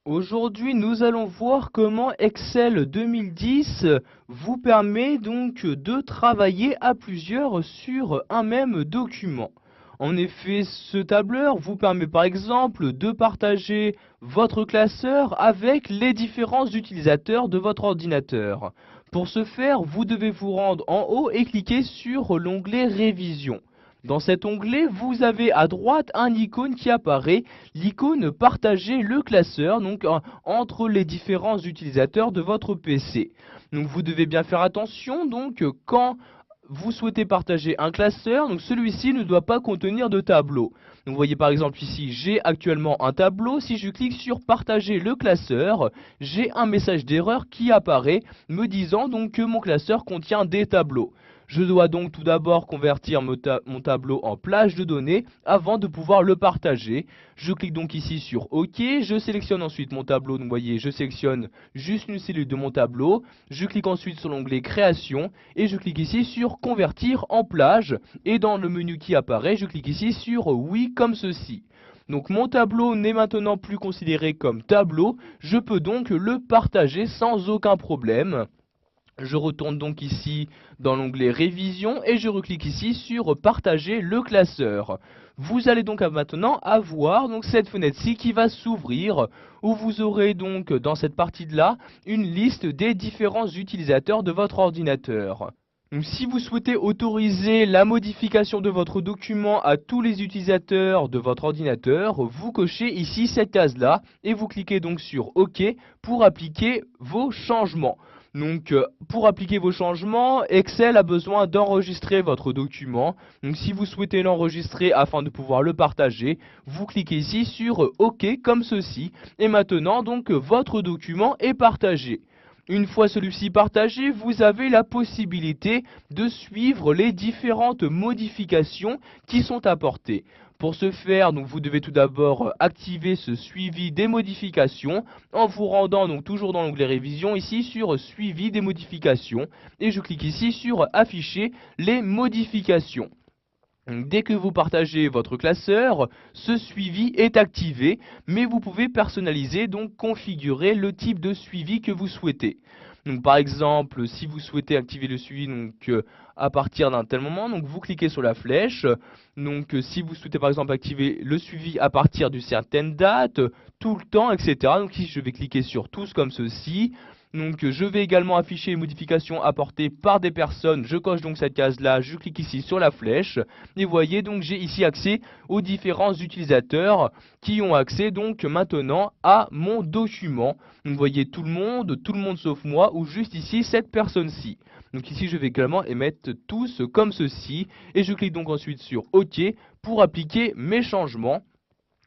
Aujourd'hui, nous allons voir comment Excel 2010 vous permet donc de travailler à plusieurs sur un même document. En effet, ce tableur vous permet par exemple de partager votre classeur avec les différents utilisateurs de votre ordinateur. Pour ce faire, vous devez vous rendre en haut et cliquer sur l'onglet Révision. Dans cet onglet, vous avez à droite un icône qui apparaît, l'icône Partager le classeur, donc entre les différents utilisateurs de votre PC. Donc vous devez bien faire attention, donc quand vous souhaitez partager un classeur, donc celui-ci ne doit pas contenir de tableau. Donc vous voyez par exemple ici, j'ai actuellement un tableau, si je clique sur partager le classeur, j'ai un message d'erreur qui apparaît me disant donc que mon classeur contient des tableaux. Je dois donc tout d'abord convertir mon tableau en plage de données avant de pouvoir le partager. Je clique donc ici sur OK, je sélectionne ensuite mon tableau, donc vous voyez, je sélectionne juste une cellule de mon tableau. Je clique ensuite sur l'onglet Création et je clique ici sur Convertir en plage. Et dans le menu qui apparaît, je clique ici sur Oui comme ceci. Donc mon tableau n'est maintenant plus considéré comme tableau, je peux donc le partager sans aucun problème. Je retourne donc ici dans l'onglet Révision et je reclique ici sur Partager le classeur. Vous allez donc maintenant avoir donc cette fenêtre-ci qui va s'ouvrir où vous aurez donc dans cette partie-là une liste des différents utilisateurs de votre ordinateur. Donc, si vous souhaitez autoriser la modification de votre document à tous les utilisateurs de votre ordinateur, vous cochez ici cette case-là et vous cliquez donc sur OK pour appliquer vos changements. Donc pour appliquer vos changements, Excel a besoin d'enregistrer votre document. Donc si vous souhaitez l'enregistrer afin de pouvoir le partager, vous cliquez ici sur OK comme ceci. Et maintenant donc votre document est partagé. Une fois celui-ci partagé, vous avez la possibilité de suivre les différentes modifications qui sont apportées. Pour ce faire, donc, vous devez tout d'abord activer ce suivi des modifications en vous rendant donc toujours dans l'onglet Révision ici sur Suivi des modifications et je clique ici sur Afficher les modifications. Dès que vous partagez votre classeur, ce suivi est activé, mais vous pouvez personnaliser, donc configurer le type de suivi que vous souhaitez. Donc par exemple, si vous souhaitez activer le suivi à partir d'un tel moment, donc vous cliquez sur la flèche. Donc si vous souhaitez par exemple activer le suivi à partir d'une certaine date, tout le temps, etc. Donc ici je vais cliquer sur tous comme ceci. Donc je vais également afficher les modifications apportées par des personnes. Je coche donc cette case là, je clique ici sur la flèche. Et vous voyez donc j'ai ici accès aux différents utilisateurs qui ont accès donc maintenant à mon document. Donc vous voyez tout le monde sauf moi ou juste ici cette personne-ci. Donc ici je vais également émettre tous comme ceci. Et je clique donc ensuite sur OK pour appliquer mes changements.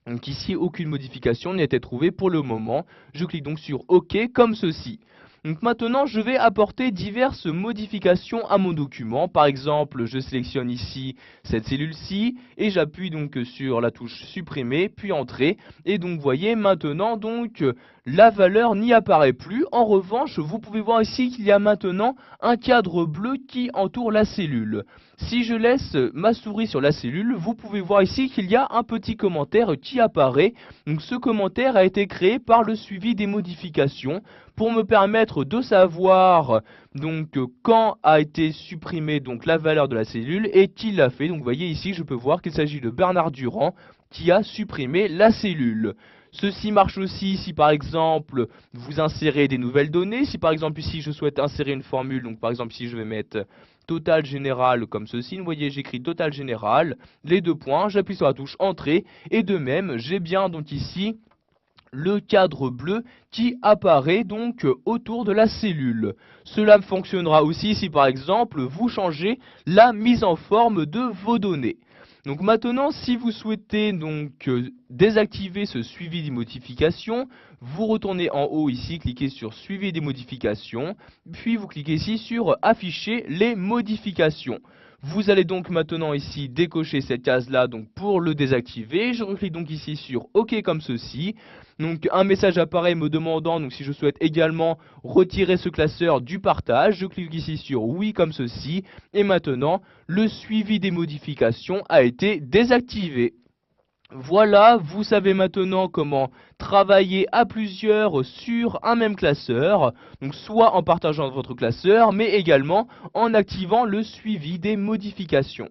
Donc ici, aucune modification n'a été trouvée pour le moment. Je clique donc sur OK comme ceci. Donc maintenant, je vais apporter diverses modifications à mon document. Par exemple, je sélectionne ici cette cellule-ci et j'appuie donc sur la touche supprimer, puis entrer. Et donc, vous voyez maintenant donc la valeur n'y apparaît plus. En revanche, vous pouvez voir ici qu'il y a maintenant un cadre bleu qui entoure la cellule. Si je laisse ma souris sur la cellule, vous pouvez voir ici qu'il y a un petit commentaire qui apparaît. Donc ce commentaire a été créé par le suivi des modifications pour me permettre de savoir donc quand a été supprimée donc la valeur de la cellule et qui l'a fait. Donc vous voyez ici, je peux voir qu'il s'agit de Bernard Durand qui a supprimé la cellule. Ceci marche aussi si par exemple vous insérez des nouvelles données. Si par exemple ici je souhaite insérer une formule, donc par exemple ici je vais mettre total général comme ceci. Vous voyez j'écris total général, les deux points, j'appuie sur la touche entrée et de même j'ai bien donc ici le cadre bleu qui apparaît donc autour de la cellule. Cela fonctionnera aussi si par exemple vous changez la mise en forme de vos données. Donc maintenant, si vous souhaitez donc désactiver ce suivi des modifications, vous retournez en haut ici, cliquez sur suivi des modifications, puis vous cliquez ici sur afficher les modifications. Vous allez donc maintenant ici décocher cette case là donc pour le désactiver. Je reclique donc ici sur OK comme ceci. Donc un message apparaît me demandant donc si je souhaite également retirer ce classeur du partage. Je clique ici sur oui comme ceci. Et maintenant le suivi des modifications a été désactivé. Voilà, vous savez maintenant comment travailler à plusieurs sur un même classeur, donc soit en partageant votre classeur, mais également en activant le suivi des modifications.